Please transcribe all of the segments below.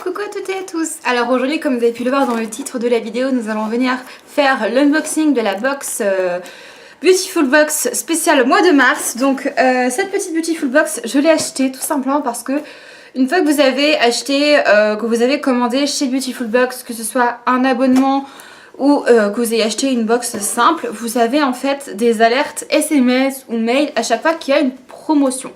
Coucou à toutes et à tous. Alors aujourd'hui, comme vous avez pu le voir dans le titre de la vidéo, nous allons venir faire l'unboxing de la box Beautiful Box spéciale mois de mars. Donc cette petite Beautiful Box, je l'ai achetée tout simplement parce que une fois que vous avez acheté, que vous avez commandé chez Beautiful Box, que ce soit un abonnement ou que vous ayez acheté une box simple, vous avez en fait des alertes SMS ou mail à chaque fois qu'il y a une promotion.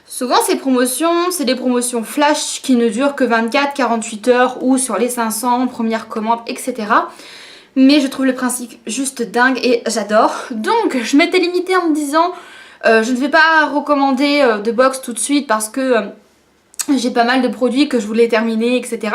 Souvent ces promotions, c'est des promotions flash qui ne durent que 24-48 heures ou sur les 500, première commande, etc. Mais je trouve le principe juste dingue et j'adore. Donc je m'étais limitée en me disant je ne vais pas recommander de box tout de suite parce que j'ai pas mal de produits que je voulais terminer, etc.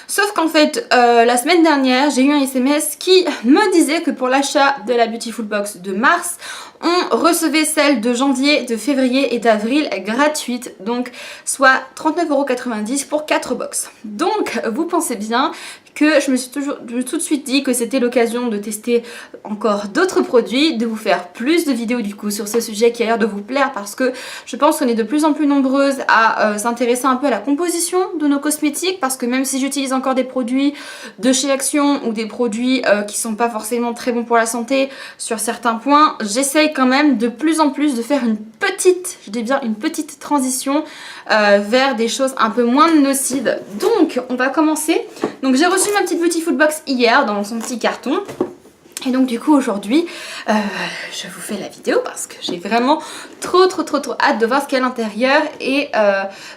Sauf qu'en fait, la semaine dernière, j'ai eu un SMS qui me disait que pour l'achat de la Beautiful Box de mars, on recevait celle de janvier, de février et d'avril gratuite, donc soit 39,90 € pour 4 box. Donc vous pensez bien que je me suis tout de suite dit que c'était l'occasion de tester encore d'autres produits, de vous faire plus de vidéos du coup sur ce sujet qui a l'air de vous plaire parce que je pense qu'on est de plus en plus nombreuses à s'intéresser un peu à la composition de nos cosmétiques parce que même si j'utilise encore des produits de chez Action ou des produits qui sont pas forcément très bons pour la santé sur certains points, j'essaye quand même de plus en plus de faire une petite, je dis bien une petite transition vers des choses un peu moins nocives. Donc on va commencer. Donc j'ai reçu ma petite Beautiful Box hier dans son petit carton. Et donc du coup aujourd'hui je vous fais la vidéo parce que j'ai vraiment trop hâte de voir ce qu'il y a à l'intérieur. Et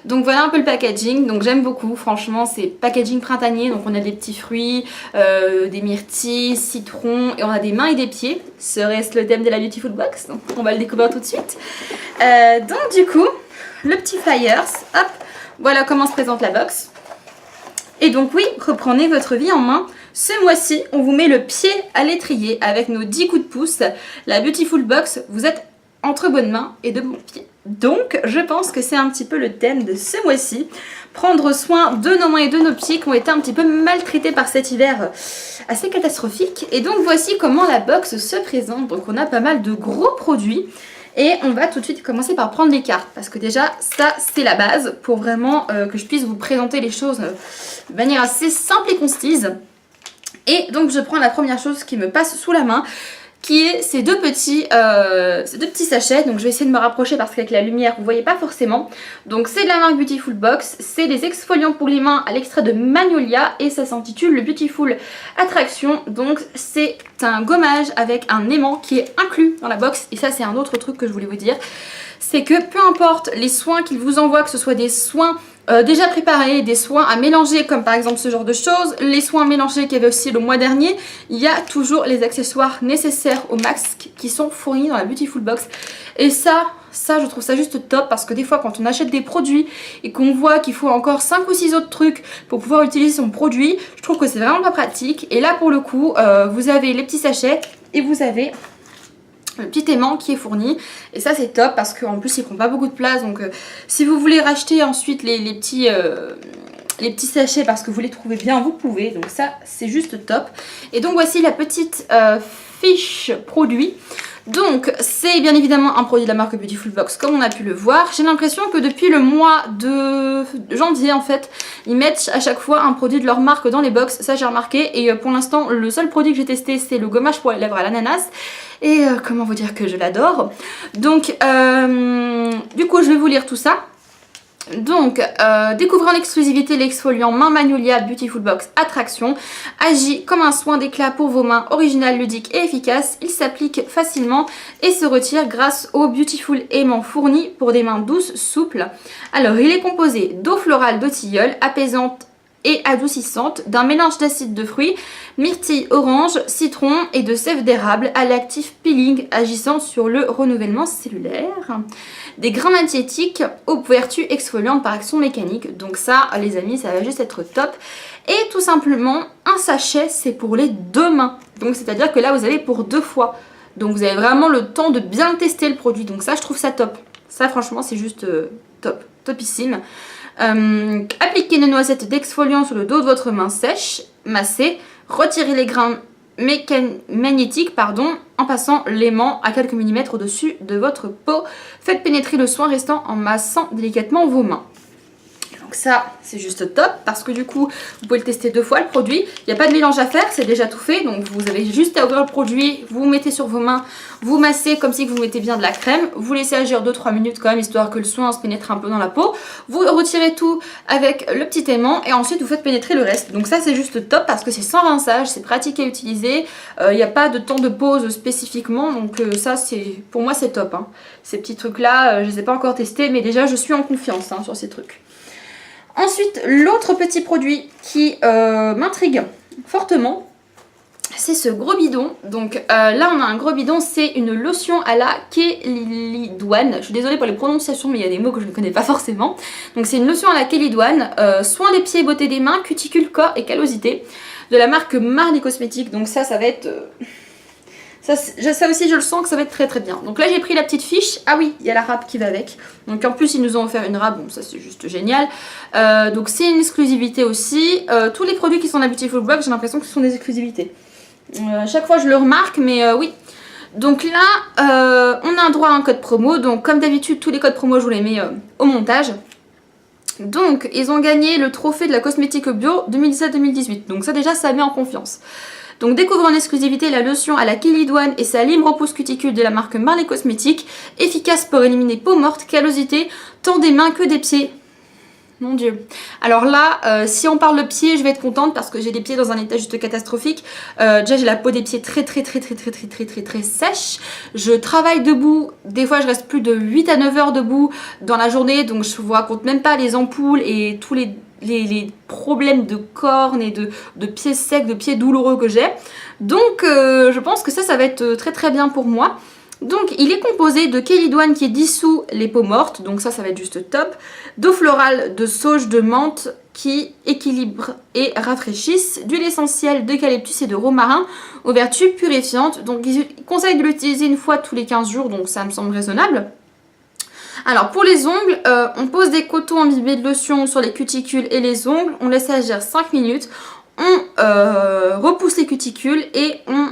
donc voilà un peu le packaging. Donc j'aime beaucoup, franchement c'est packaging printanier. Donc on a des petits fruits, des myrtilles, citron et on a des mains et des pieds. Serait-ce le thème de la Beautiful Box? Donc on va le découvrir tout de suite. Donc du coup le petit flyers, hop, voilà comment se présente la box. Et donc oui, reprenez votre vie en main. Ce mois-ci, on vous met le pied à l'étrier avec nos 10 coups de pouce. La Beautiful Box, vous êtes entre bonnes mains et de bons pieds. Donc, je pense que c'est un petit peu le thème de ce mois-ci. Prendre soin de nos mains et de nos pieds qui ont été un petit peu maltraités par cet hiver assez catastrophique. Et donc, voici comment la box se présente. Donc, on a pas mal de gros produits. Et on va tout de suite commencer par prendre les cartes parce que déjà ça c'est la base pour vraiment que je puisse vous présenter les choses de manière assez simple et concise. Et donc je prends la première chose qui me passe sous la main qui est ces deux petits sachets. Donc je vais essayer de me rapprocher parce qu'avec la lumière vous voyez pas forcément. Donc c'est de la marque Beautiful Box, c'est des exfoliants pour les mains à l'extrait de Magnolia et ça s'intitule le Beautiful Attraction. Donc c'est un gommage avec un aimant qui est inclus dans la box et ça c'est un autre truc que je voulais vous dire. C'est que peu importe les soins qu'il vous envoie, que ce soit des soins déjà préparés, des soins à mélanger comme par exemple ce genre de choses, les soins mélangés qu'il y avait aussi le mois dernier, il y a toujours les accessoires nécessaires au max qui sont fournis dans la Beautiful Box. Et ça je trouve ça juste top parce que des fois quand on achète des produits et qu'on voit qu'il faut encore 5 ou 6 autres trucs pour pouvoir utiliser son produit, je trouve que c'est vraiment pas pratique. Et là pour le coup vous avez les petits sachets et vous avez le petit aimant qui est fourni et ça c'est top parce qu'en plus il prend pas beaucoup de place. Donc si vous voulez racheter ensuite les petits sachets parce que vous les trouvez bien, vous pouvez. Donc ça c'est juste top. Et donc voici la petite fiche produit. Donc c'est bien évidemment un produit de la marque Beautiful Box comme on a pu le voir. J'ai l'impression que depuis le mois de janvier en fait ils mettent à chaque fois un produit de leur marque dans les box. Ça j'ai remarqué et pour l'instant le seul produit que j'ai testé c'est le gommage pour les lèvres à l'ananas. Et comment vous dire que je l'adore. Donc du coup je vais vous lire tout ça. Donc, découvrez en exclusivité l'exfoliant Main Magnolia Beautiful Box Attraction. Agit comme un soin d'éclat pour vos mains, original, ludique et efficace. Il s'applique facilement et se retire grâce au Beautiful aimant fourni pour des mains douces, souples. Alors, il est composé d'eau florale de tilleul, apaisante et adoucissante, d'un mélange d'acide de fruits, myrtille orange, citron et de sève d'érable à l'actif peeling agissant sur le renouvellement cellulaire, des grains magnétiques aux vertus exfoliantes par action mécanique. Donc ça les amis ça va juste être top. Et tout simplement un sachet c'est pour les 2 mains, donc c'est à dire que là vous avez pour 2 fois, donc vous avez vraiment le temps de bien tester le produit. Donc ça je trouve ça top, ça franchement c'est juste top, topissime. Appliquez une noisette d'exfoliant sur le dos de votre main sèche, massez, retirez les grains magnétiques en passant l'aimant à quelques millimètres au-dessus de votre peau. Faites pénétrer le soin restant en massant délicatement vos mains. Donc ça, c'est juste top parce que du coup, vous pouvez le tester 2 fois le produit. Il n'y a pas de mélange à faire, c'est déjà tout fait. Donc vous avez juste à ouvrir le produit, vous mettez sur vos mains, vous massez comme si vous mettez bien de la crème. Vous laissez agir 2-3 minutes quand même, histoire que le soin se pénètre un peu dans la peau. Vous retirez tout avec le petit aimant et ensuite vous faites pénétrer le reste. Donc ça, c'est juste top parce que c'est sans rinçage, c'est pratique à utiliser. Il n'y a pas de temps de pause spécifiquement. Donc ça, pour moi, c'est top. Hein. Ces petits trucs-là, je ne les ai pas encore testés, mais déjà, je suis en confiance sur ces trucs. Ensuite, l'autre petit produit qui m'intrigue fortement, c'est ce gros bidon. Donc là, on a un gros bidon, c'est une lotion à la Kélidoine. Je suis désolée pour les prononciations, mais il y a des mots que je ne connais pas forcément. Donc c'est une lotion à la Kélidoine, soin des pieds, beauté des mains, cuticule, corps et callosité, de la marque Marley Cosmetics. Donc ça va être... Ça aussi je le sens que ça va être très très bien. Donc là j'ai pris la petite fiche. Ah oui, il y a la râpe qui va avec. Donc en plus ils nous ont offert une râpe. Bon ça c'est juste génial. Donc c'est une exclusivité aussi. Tous les produits qui sont dans la Beautiful Box, j'ai l'impression que ce sont des exclusivités. À chaque fois je le remarque, mais oui. Donc là on a un droit à un code promo. Donc comme d'habitude tous les codes promo je vous les mets au montage. Donc ils ont gagné le trophée de la cosmétique bio 2017-2018. Donc ça déjà ça met en confiance. Donc découvre en exclusivité la lotion à la Kélidoine et sa lime repousse cuticule de la marque Marley Cosmetics, efficace pour éliminer peau morte, callosité, tant des mains que des pieds. Mon dieu. Alors là, si on parle de pieds, je vais être contente parce que j'ai des pieds dans un état juste catastrophique. Déjà j'ai la peau des pieds très sèche. Je travaille debout, des fois je reste plus de 8 à 9 heures debout dans la journée, donc je vous raconte même pas les ampoules et tous les problèmes de cornes et de pieds secs, de pieds douloureux que j'ai. Donc je pense que ça va être très très bien pour moi. Donc il est composé de Kélidoine qui dissout les peaux mortes, donc ça va être juste top. D'eau florale, de sauge, de menthe qui équilibrent et rafraîchissent. D'huile essentielle d'eucalyptus et de romarin aux vertus purifiantes. Donc ils conseillent de l'utiliser une fois tous les 15 jours, donc ça me semble raisonnable. Alors pour les ongles, on pose des cotons imbibés de lotion sur les cuticules et les ongles. On laisse agir 5 minutes. On repousse les cuticules et on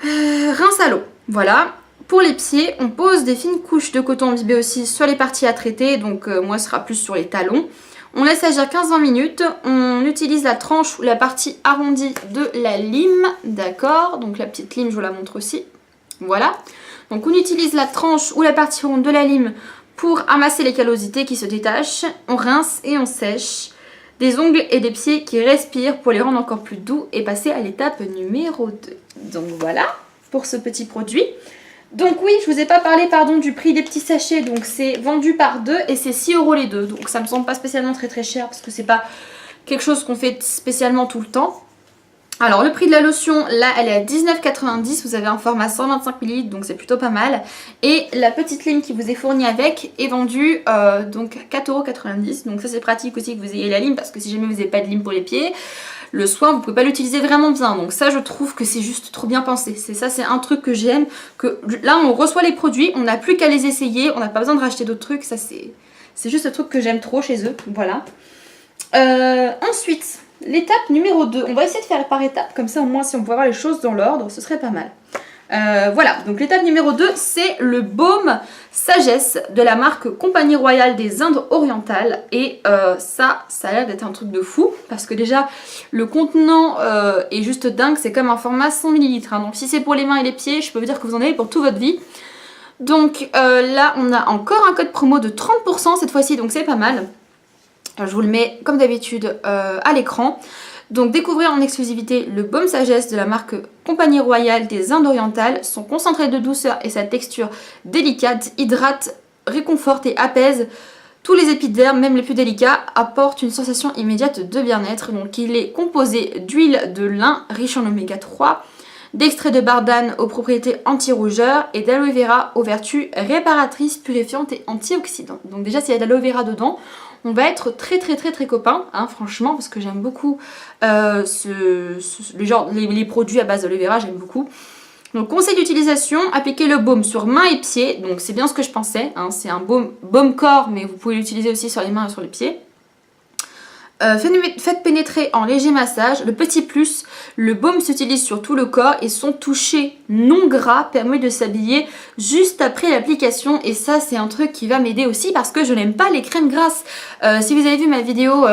rince à l'eau. Voilà. Pour les pieds, on pose des fines couches de coton imbibé aussi sur les parties à traiter. Donc moi ce sera plus sur les talons. On laisse agir 15-20 minutes. On utilise la tranche ou la partie arrondie de la lime. D'accord. Donc la petite lime, je vous la montre aussi. Voilà. Donc on utilise la tranche ou la partie ronde de la lime pour amasser les callosités qui se détachent. On rince et on sèche. Des ongles et des pieds qui respirent pour les rendre encore plus doux et passer à l'étape numéro 2. Donc voilà pour ce petit produit. Donc oui, je vous ai pas parlé du prix des petits sachets. Donc c'est vendu par 2 et c'est 6 € les deux. Donc ça me semble pas spécialement très cher parce que c'est pas quelque chose qu'on fait spécialement tout le temps. Alors le prix de la lotion, là elle est à 19,90 €, vous avez un format 125 ml, donc c'est plutôt pas mal. Et la petite lime qui vous est fournie avec est vendue donc 4,90 €, donc ça c'est pratique aussi que vous ayez la lime, parce que si jamais vous n'avez pas de lime pour les pieds, le soin vous pouvez pas l'utiliser vraiment bien. Donc ça je trouve que c'est juste trop bien pensé, c'est un truc que j'aime, que là on reçoit les produits, on n'a plus qu'à les essayer, on n'a pas besoin de racheter d'autres trucs, ça c'est juste un truc que j'aime trop chez eux, voilà. Ensuite... l'étape numéro 2, on va essayer de faire par étapes, comme ça au moins si on peut avoir les choses dans l'ordre, ce serait pas mal. Voilà, donc l'étape numéro 2, c'est le baume Sagesse de la marque Compagnie Royale des Indes Orientales. Et ça a l'air d'être un truc de fou, parce que déjà le contenant est juste dingue, c'est comme un format 100 ml. Hein, donc si c'est pour les mains et les pieds, je peux vous dire que vous en avez pour toute votre vie. Donc là, on a encore un code promo de 30% cette fois-ci, donc c'est pas mal. Je vous le mets comme d'habitude à l'écran. Donc découvrez en exclusivité le baume Sagesse de la marque Compagnie Royale des Indes Orientales. Son concentré de douceur et sa texture délicate hydrate, réconforte et apaise tous les épidermes, même les plus délicats, apportent une sensation immédiate de bien-être. Donc il est composé d'huile de lin riche en oméga 3, d'extrait de bardane aux propriétés anti-rougeur et d'aloe vera aux vertus réparatrices, purifiantes et antioxydantes. Donc déjà s'il y a de l'aloe vera dedans, on va être très copains, hein, franchement, parce que j'aime beaucoup les produits à base d'aloe vera, j'aime beaucoup. Donc conseil d'utilisation, appliquez le baume sur mains et pieds, donc c'est bien ce que je pensais, hein, c'est un baume corps, mais vous pouvez l'utiliser aussi sur les mains et sur les pieds. Faites pénétrer en léger massage. Le petit plus, le baume s'utilise sur tout le corps et son toucher non gras permet de s'habiller juste après l'application. Et ça, c'est un truc qui va m'aider aussi parce que je n'aime pas les crèmes grasses. Si vous avez vu ma vidéo,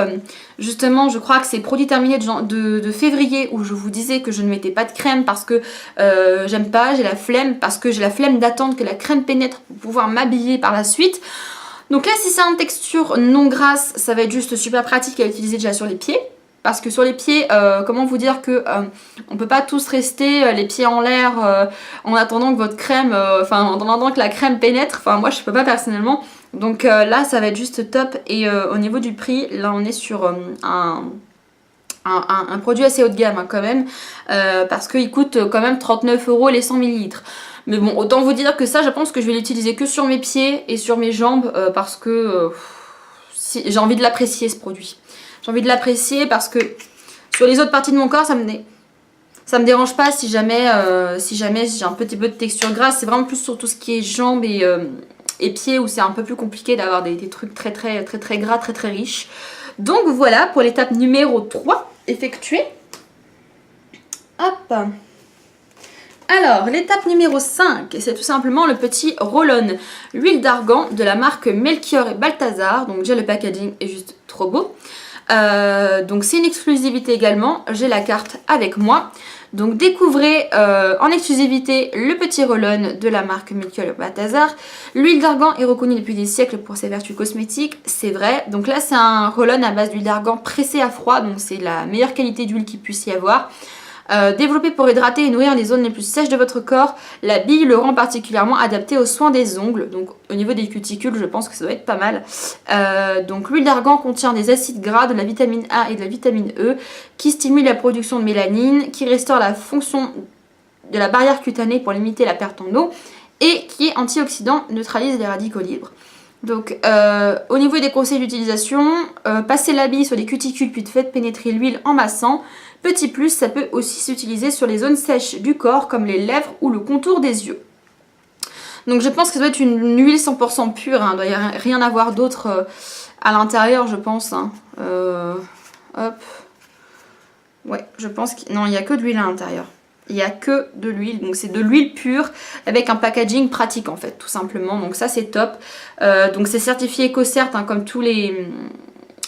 justement, je crois que c'est produit terminé de février où je vous disais que je ne mettais pas de crème parce que j'aime pas, j'ai la flemme, parce que j'ai la flemme d'attendre que la crème pénètre pour pouvoir m'habiller par la suite. Donc là, si c'est une texture non grasse, ça va être juste super pratique à utiliser déjà sur les pieds. Parce que sur les pieds, comment vous dire que on peut pas tous rester les pieds en l'air en attendant que votre crème, en attendant que la crème pénètre. Enfin, moi, je peux pas personnellement. Donc là, ça va être juste top. Et au niveau du prix, là, on est sur un produit assez haut de gamme quand même. Parce qu'il coûte quand même 39 € les 100 ml. Mais bon, autant vous dire que ça, je pense que je vais l'utiliser que sur mes pieds et sur mes jambes parce que j'ai envie de l'apprécier ce produit. J'ai envie de l'apprécier parce que sur les autres parties de mon corps, ça me dérange pas si jamais j'ai un petit peu de texture grasse. C'est vraiment plus sur tout ce qui est jambes et pieds où c'est un peu plus compliqué d'avoir des trucs très gras, très riches. Donc voilà pour l'étape numéro 3 effectuée. Hop. Alors, l'étape numéro 5, c'est tout simplement le petit roll-on huile d'argan de la marque Melchior et Balthazar. Donc déjà le packaging est juste trop beau. Donc c'est une exclusivité également, j'ai la carte avec moi. Donc découvrez en exclusivité le petit roll-on de la marque Melchior et Balthazar. L'huile d'argan est reconnue depuis des siècles pour ses vertus cosmétiques, c'est vrai. Donc là c'est un roll-on à base d'huile d'argan pressée à froid, donc c'est la meilleure qualité d'huile qu'il puisse y avoir. Développé pour hydrater et nourrir les zones les plus sèches de votre corps, la bille le rend particulièrement adapté aux soins des ongles. Donc au niveau des cuticules, je pense que ça doit être pas mal. Donc l'huile d'argan contient des acides gras, de la vitamine A et de la vitamine E qui stimulent la production de mélanine, qui restaure la fonction de la barrière cutanée pour limiter la perte en eau et qui est antioxydant, neutralise les radicaux libres. Donc au niveau des conseils d'utilisation, passez la bille sur les cuticules puis faites pénétrer l'huile en massant. Petit plus, ça peut aussi s'utiliser sur les zones sèches du corps comme les lèvres ou le contour des yeux. Donc je pense que ça doit être une huile 100% pure, hein. Il ne doit rien avoir d'autre à l'intérieur je pense. Hein. Hop. Ouais, je pense qu'il non, il n'y a que de l'huile à l'intérieur. Il n'y a que de l'huile, donc c'est de l'huile pure avec un packaging pratique en fait, tout simplement. Donc ça c'est top. Donc c'est certifié EcoCert, hein, comme tous les...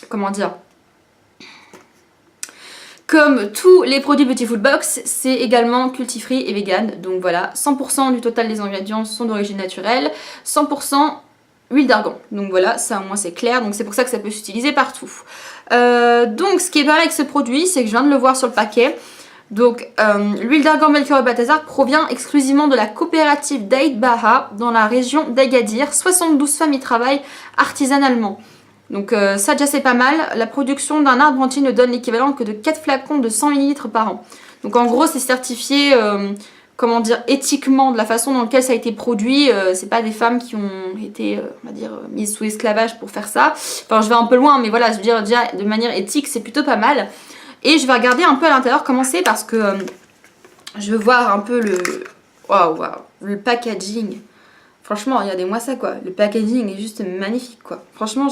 Comment dire ? Comme tous les produits Beautiful Box, c'est également cruelty-free et vegan. Donc voilà, 100% du total des ingrédients sont d'origine naturelle, 100% huile d'argan. Donc voilà, ça au moins c'est clair, donc c'est pour ça que ça peut s'utiliser partout. Donc ce qui est pareil avec ce produit, c'est que je viens de le voir sur le paquet. Donc l'huile d'argan Melchior et Balthazar provient exclusivement de la coopérative d'Aïd Baha dans la région d'Agadir. 72 femmes y travaillent artisanalement. Donc ça déjà c'est pas mal. La production d'un arbre entier ne donne l'équivalent que de 4 flacons de 100 ml par an. Donc en gros c'est certifié, comment dire, éthiquement de la façon dans laquelle ça a été produit. C'est pas des femmes qui ont été, on va dire, mises sous esclavage pour faire ça. Enfin je vais un peu loin mais voilà, je veux dire déjà de manière éthique c'est plutôt pas mal. Et je vais regarder un peu à l'intérieur comment c'est parce que je veux voir un peu le... Waouh, le packaging. Franchement, regardez-moi ça quoi, le packaging est juste magnifique quoi. Franchement,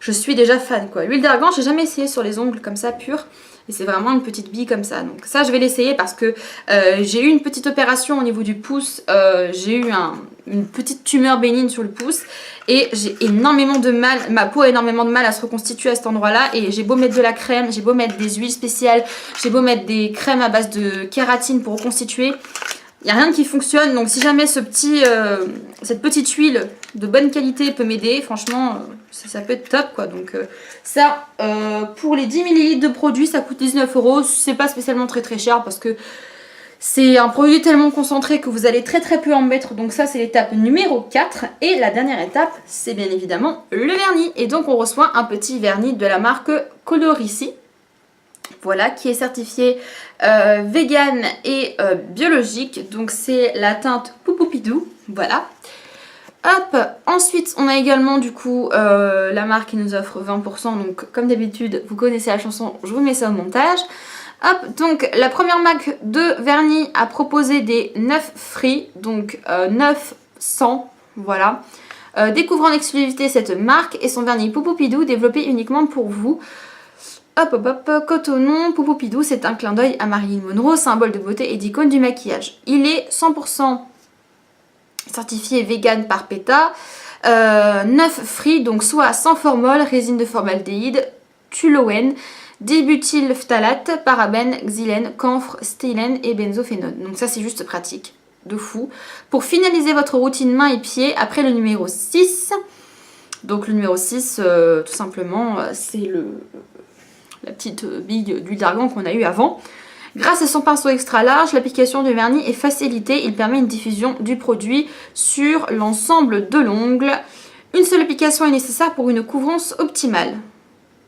je suis déjà fan quoi. L'huile d'argan, j'ai jamais essayé sur les ongles comme ça pure. Et c'est vraiment une petite bille comme ça. Donc ça, je vais l'essayer parce que j'ai eu une petite opération au niveau du pouce. J'ai eu une petite tumeur bénigne sur le pouce. Et j'ai énormément de mal, ma peau a énormément de mal à se reconstituer à cet endroit-là. Et j'ai beau mettre de la crème, j'ai beau mettre des huiles spéciales, j'ai beau mettre des crèmes à base de kératine pour reconstituer. Il n'y a rien qui fonctionne, donc si jamais cette petite huile de bonne qualité peut m'aider, franchement, ça peut être top quoi. Donc ça, pour les 10 ml de produit, ça coûte 19 €. C'est pas spécialement très cher parce que c'est un produit tellement concentré que vous allez très peu en mettre. Donc ça, c'est l'étape numéro 4. Et la dernière étape, c'est bien évidemment le vernis. Et donc on reçoit un petit vernis de la marque Colorici. Voilà, qui est certifié vegan et biologique. Donc c'est la teinte Poupoupidou. Voilà. Hop, ensuite on a également du coup la marque qui nous offre 20%. Donc comme d'habitude, vous connaissez la chanson, je vous mets ça au montage. Hop, donc la première marque de vernis a proposé des 9 free, donc 900, voilà. Découvrez en exclusivité cette marque et son vernis Poupoupidou développé uniquement pour vous. hop hop hop, Cotonon, Poupoupidou, c'est un clin d'œil à Marilyn Monroe, symbole de beauté et d'icône du maquillage. Il est 100% certifié vegan par PETA, 9 free, donc soit sans formol, résine de formaldéhyde, toluène, dibutylphtalate, parabènes, xylène, camphre, stélène et benzophénone. Donc ça c'est juste pratique, de fou. Pour finaliser votre routine mains et pieds, après le numéro 6, donc le numéro 6, tout simplement, c'est la petite bille d'huile d'argan qu'on a eu avant. Grâce à son pinceau extra large, l'application du vernis est facilitée. Il permet une diffusion du produit sur l'ensemble de l'ongle. Une seule application est nécessaire pour une couvrance optimale.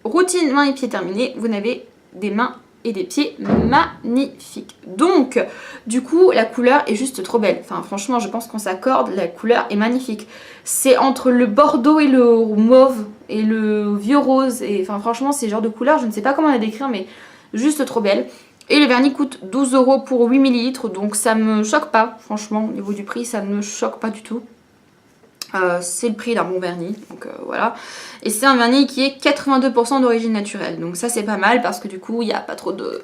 Routine mains et pieds terminée. Vous n'avez des mains et des pieds magnifiques. Donc, du coup, la couleur est juste trop belle. Enfin, franchement, je pense qu'on s'accorde. La couleur est magnifique. C'est entre le bordeaux et le mauve et le vieux rose. Et enfin, franchement, c'est le genre de couleur, je ne sais pas comment la décrire, mais juste trop belle. Et le vernis coûte 12 € pour 8 ml, donc ça me choque pas, franchement, au niveau du prix, ça ne me choque pas du tout. C'est le prix d'un bon vernis, donc voilà. Et c'est un vernis qui est 82% d'origine naturelle, donc ça c'est pas mal parce que du coup il n'y a pas trop de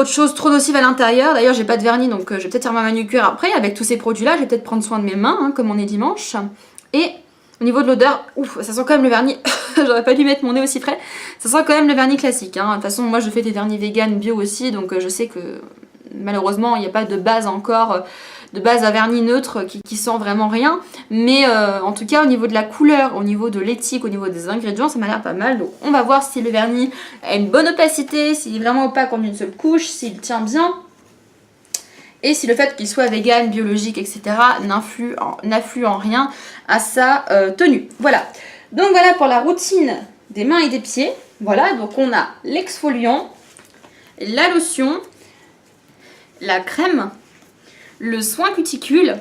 choses trop nocives à l'intérieur. D'ailleurs j'ai pas de vernis, donc je vais peut-être faire ma manucure après. Avec tous ces produits là, je vais peut-être prendre soin de mes mains, hein, comme on est dimanche. Et au niveau de l'odeur, ouf, ça sent quand même le vernis, j'aurais pas dû mettre mon nez aussi près, ça sent quand même le vernis classique, hein. De toute façon moi je fais des vernis vegan bio aussi, donc je sais que malheureusement il n'y a pas de base encore, de base à vernis neutre qui sent vraiment rien, mais en tout cas au niveau de la couleur, au niveau de l'éthique, au niveau des ingrédients, ça m'a l'air pas mal. Donc on va voir si le vernis a une bonne opacité, s'il est vraiment opaque en une seule couche, s'il tient bien. Et si le fait qu'il soit vegan, biologique, etc. n'influe en rien à sa tenue. Voilà. Donc voilà pour la routine des mains et des pieds. Voilà, donc on a l'exfoliant, la lotion, la crème, le soin cuticule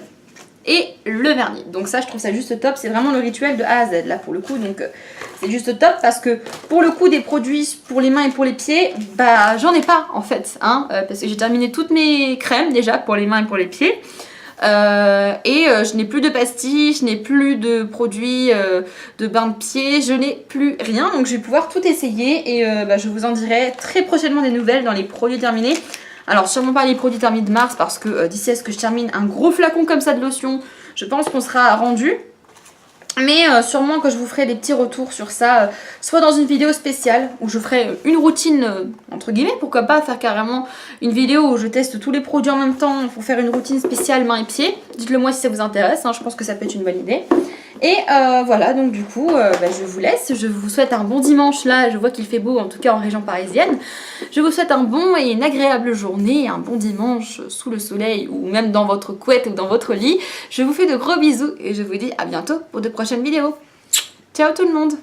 et le vernis. Donc ça, je trouve ça juste top. C'est vraiment le rituel de A à Z là pour le coup. Donc c'est juste top parce que pour le coup des produits pour les mains et pour les pieds, bah j'en ai pas en fait, hein, parce que j'ai terminé toutes mes crèmes déjà pour les mains et pour les pieds. Je n'ai plus de pastilles, je n'ai plus de produits de bain de pied, je n'ai plus rien, donc je vais pouvoir tout essayer et je vous en dirai très prochainement des nouvelles dans les produits terminés. Alors sûrement pas les produits terminés de mars parce que d'ici à ce que je termine un gros flacon comme ça de lotion, je pense qu'on sera rendu. Mais sûrement que je vous ferai des petits retours sur ça, soit dans une vidéo spéciale où je ferai une routine, entre guillemets, pourquoi pas faire carrément une vidéo où je teste tous les produits en même temps pour faire une routine spéciale mains et pieds. Dites-le moi si ça vous intéresse, hein, je pense que ça peut être une bonne idée. Et voilà, donc du coup, je vous laisse, je vous souhaite un bon dimanche là, je vois qu'il fait beau en tout cas en région parisienne. Je vous souhaite un bon et une agréable journée, un bon dimanche sous le soleil ou même dans votre couette ou dans votre lit. Je vous fais de gros bisous et je vous dis à bientôt pour de prochaines vidéos. Ciao tout le monde!